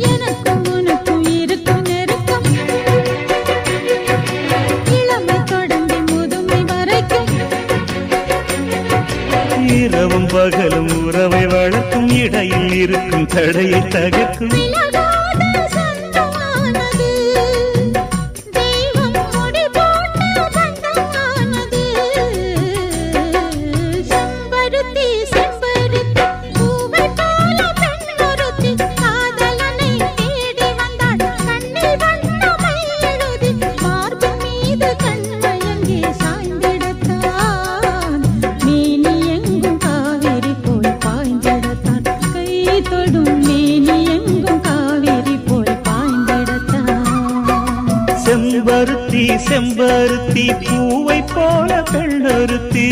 எனக்கும் உனக்கும் இருக்கும் நெருக்கம் இளமை தொடங்கி முதுமை வரைக்கும் இரவும் பகலும் உறவை வளர்க்கும் இடையில் இருக்கும் தடையை தகர்க்கும் செம்பருத்தி செம்பருத்தி பூவை போல பெண்ணொருத்தி